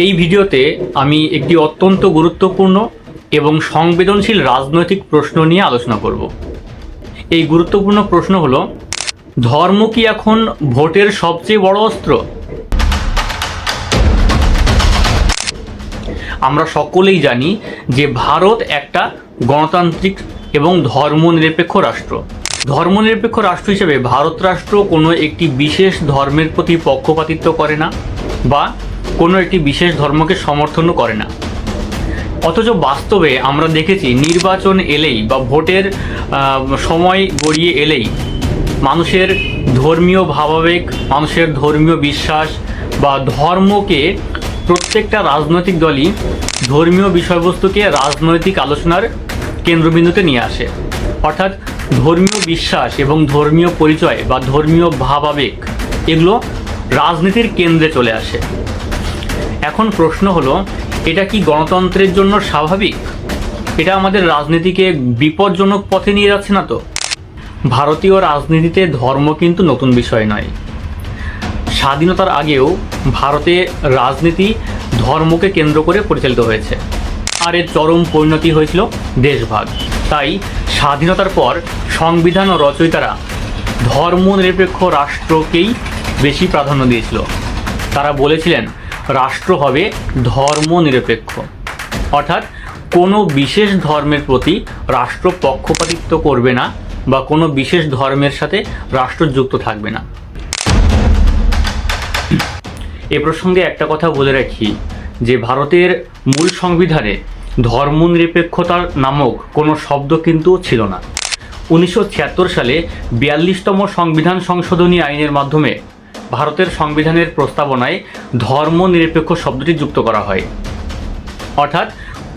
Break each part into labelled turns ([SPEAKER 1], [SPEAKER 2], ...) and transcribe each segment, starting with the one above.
[SPEAKER 1] এই ভিডিওতে আমি একটি অত্যন্ত গুরুত্বপূর্ণ এবং সংবেদনশীল রাজনৈতিক প্রশ্ন নিয়ে আলোচনা করব। এই গুরুত্বপূর্ণ প্রশ্ন হলো, ধর্ম কি এখন ভোটের সবচেয়ে বড় অস্ত্র? আমরা সকলেই জানি যে ভারত একটা গণতান্ত্রিক এবং ধর্মনিরপেক্ষ রাষ্ট্র। ধর্মনিরপেক্ষ রাষ্ট্র হিসেবে ভারত রাষ্ট্র কোনো একটি বিশেষ ধর্মের প্রতি পক্ষপাতিত্ব করে না বা কোনো একটি বিশেষ ধর্মকে সমর্থনও করে না। অথচ বাস্তবে আমরা দেখেছি নির্বাচন এলেই বা ভোটের সময় গড়িয়ে এলেই মানুষের ধর্মীয় ভাবাবেগ, মানুষের ধর্মীয় বিশ্বাস বা ধর্মকে প্রত্যেকটা রাজনৈতিক দলই ধর্মীয় বিষয়বস্তুকে রাজনৈতিক আলোচনার কেন্দ্রবিন্দুতে নিয়ে আসে। অর্থাৎ ধর্মীয় বিশ্বাস এবং ধর্মীয় পরিচয় বা ধর্মীয় ভাবাবেগ এগুলো রাজনীতির কেন্দ্রে চলে আসে। এখন প্রশ্ন হলো, এটা কি গণতন্ত্রের জন্য স্বাভাবিক? এটা আমাদের রাজনীতিকে বিপজ্জনক পথে নিয়ে যাচ্ছে না তো? ভারতীয় রাজনীতিতে ধর্ম কিন্তু নতুন বিষয় নয়। স্বাধীনতার আগেও ভারতে রাজনীতি ধর্মকে কেন্দ্র করে পরিচালিত হয়েছে, আর এর চরম পরিণতি হয়েছিল দেশভাগ। তাই স্বাধীনতার পর সংবিধান ও রচয়িতারা ধর্মনিরপেক্ষ রাষ্ট্রকেই বেশি প্রাধান্য দিয়েছিল। তারা বলেছিলেন রাষ্ট্র হবে ধর্মনিরপেক্ষ, অর্থাৎ কোনো বিশেষ ধর্মের প্রতি রাষ্ট্র পক্ষপাতিত্ব করবে না বা কোনো বিশেষ ধর্মের সাথে রাষ্ট্র যুক্ত থাকবে না। এ প্রসঙ্গে একটা কথা বলে রাখি যে ভারতের মূল সংবিধানে ধর্মনিরপেক্ষতা নামক কোনো শব্দ কিন্তু ছিল না। 1976 সালে 42তম সংবিধান সংশোধনী আইনের মাধ্যমে ভারতের সংবিধানের প্রস্তাবনায় ধর্মনিরপেক্ষ শব্দটি যুক্ত করা হয়। অর্থাৎ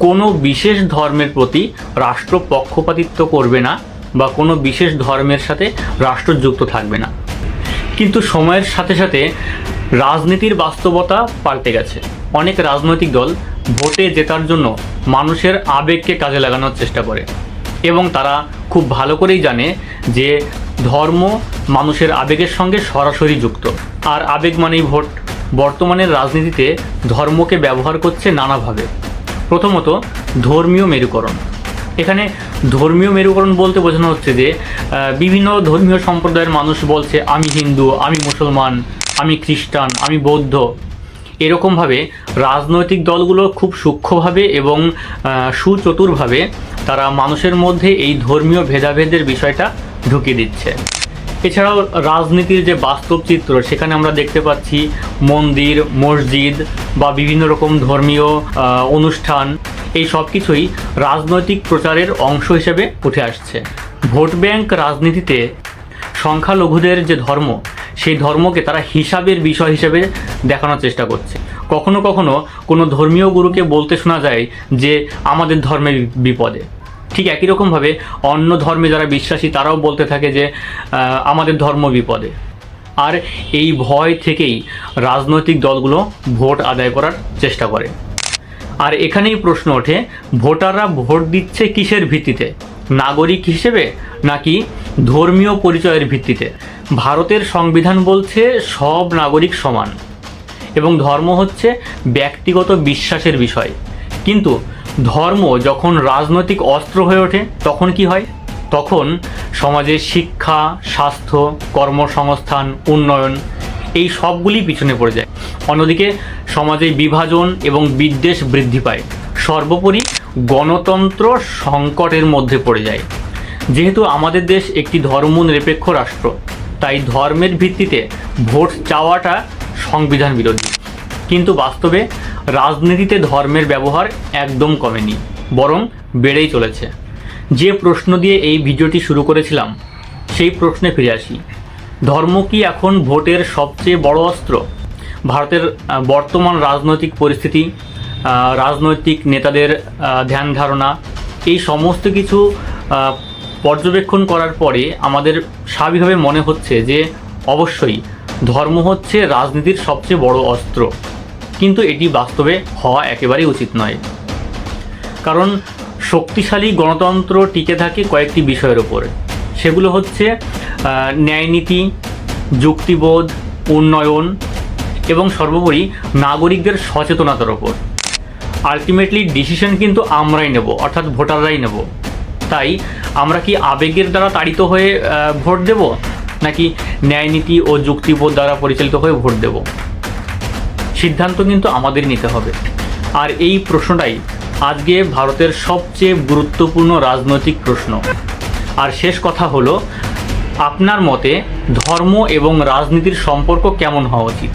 [SPEAKER 1] কোনো বিশেষ ধর্মের প্রতি রাষ্ট্র পক্ষপাতিত্ব করবে না বা কোনো বিশেষ ধর্মের সাথে রাষ্ট্র যুক্ত থাকবে না। কিন্তু সময়ের সাথে সাথে রাজনীতির বাস্তবতা পাল্টে গেছে। অনেক রাজনৈতিক দল ভোটে জেতার জন্য মানুষের আবেগকে কাজে লাগানোর চেষ্টা করে এবং তারা খুব ভালো করেই জানে যে ধর্ম মানুষের আবেগের সঙ্গে সরাসরি যুক্ত, আর আবেগ মানেই ভোট। বর্তমানের রাজনীতিতে ধর্মকে ব্যবহার করছে নানাভাবে। প্রথমত ধর্মীয় মেরুকরণ। এখানে ধর্মীয় মেরুকরণ বলতে বোঝানো হচ্ছে যে বিভিন্ন ধর্মীয় সম্প্রদায়ের মানুষ বলছে আমি হিন্দু, আমি মুসলমান, আমি খ্রিস্টান, আমি বৌদ্ধ। এরকমভাবে রাজনৈতিক দলগুলো খুব সূক্ষ্মভাবে এবং সুচতুরভাবে তারা মানুষের মধ্যে এই ধর্মীয় ভেদাভেদের বিষয়টা ঢুকিয়ে দিচ্ছে। এছাড়াও রাজনীতির যে বাস্তব চিত্র, সেখানে আমরা দেখতে পাচ্ছি মন্দির, মসজিদ বা বিভিন্ন রকম ধর্মীয় অনুষ্ঠান, এই সব কিছুই রাজনৈতিক প্রচারের অংশ হিসেবে উঠে আসছে। ভোট ব্যাংক রাজনীতিতে সংখ্যালঘুদের যে ধর্ম, সেই ধর্মকে তারা হিসাবের বিষয় হিসেবে দেখানোর চেষ্টা করছে। কখনো কখনো কোনো ধর্মীয় গুরুকে বলতে শোনা যায় যে আমাদের ধর্মের বিপদে। ঠিক একই রকমভাবে অন্য ধর্মে যারা বিশ্বাসী তারাও বলতে থাকে যে আমাদের ধর্ম বিপদে। আর এই ভয় থেকেই রাজনৈতিক দলগুলো ভোট আদায় করার চেষ্টা করে। আর এখানেই প্রশ্ন ওঠে, ভোটাররা ভোট দিচ্ছে কিসের ভিত্তিতে? নাগরিক হিসেবে নাকি ধর্মীয় পরিচয়ের ভিত্তিতে? ভারতের সংবিধান বলছে সব নাগরিক সমান এবং ধর্ম হচ্ছে ব্যক্তিগত বিশ্বাসের বিষয়। কিন্তু ধর্ম যখন রাজনৈতিক অস্ত্র হয়ে ওঠে তখন কি হয়? তখন সমাজের শিক্ষা, স্বাস্থ্য, কর্মসংস্থান, উন্নয়ন এই সবগুলি পিছনে পড়ে যায়। অন্যদিকে সমাজে বিভাজন এবং বিদ্বেষ বৃদ্ধি পায়। সর্বোপরি গণতন্ত্র সংকটের মধ্যে পড়ে যায়। যেহেতু আমাদের দেশ একটি ধর্মনিরপেক্ষ রাষ্ট্র, তাই ধর্মের ভিত্তিতে ভোট চাওয়াটা সংবিধান বিরোধী। কিন্তু বাস্তবে রাজনীতিতে ধর্মের ব্যবহার একদম কমেনি, বরং বেড়েই চলেছে। যে প্রশ্ন দিয়ে এই ভিডিওটি শুরু করেছিলাম, সেই প্রশ্নে ফিরে আসি। ধর্ম কি এখন ভোটের সবচেয়ে বড় অস্ত্র? ভারতের বর্তমান রাজনৈতিক পরিস্থিতি, রাজনৈতিক নেতাদের ধ্যান ধারণা, এই সমস্ত কিছু পর্যবেক্ষণ করার পরে আমাদের স্বাভাবিকভাবে মনে হচ্ছে যে অবশ্যই ধর্ম হচ্ছে রাজনীতির সবচেয়ে বড় অস্ত্র। কিন্তু এটি বাস্তবে হওয়া একেবারেই উচিত নয়। কারণ শক্তিশালী গণতন্ত্র টিকে থাকে কয়েকটি বিষয়ের ওপর। সেগুলো হচ্ছে ন্যায়নীতি, যুক্তিবোধ, উন্নয়ন এবং সর্বোপরি নাগরিকদের সচেতনতার ওপর। আলটিমেটলি ডিসিশন কিন্তু আমরাই নেব, অর্থাৎ ভোটাররাই নেব। তাই আমরা কি আবেগের দ্বারা তাড়িত হয়ে ভোট দেব, নাকি ন্যায়নীতি ও যুক্তিবোধ দ্বারা পরিচালিত হয়ে ভোট দেব? সিদ্ধান্ত কিন্তু আমাদেরই নিতে হবে। আর এই প্রশ্নটাই আজকে ভারতের সবচেয়ে গুরুত্বপূর্ণ রাজনৈতিক প্রশ্ন। আর শেষ কথা হলো, আপনার মতে ধর্ম এবং রাজনীতির সম্পর্ক কেমন হওয়া উচিত?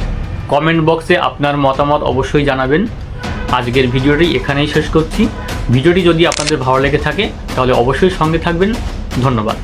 [SPEAKER 1] কমেন্ট বক্সে আপনার মতামত অবশ্যই জানাবেন। আজকের ভিডিওটি এখানেই শেষ করছি। ভিডিওটি যদি আপনাদের ভালো লেগে থাকে তাহলে অবশ্যই সঙ্গে থাকবেন। ধন্যবাদ।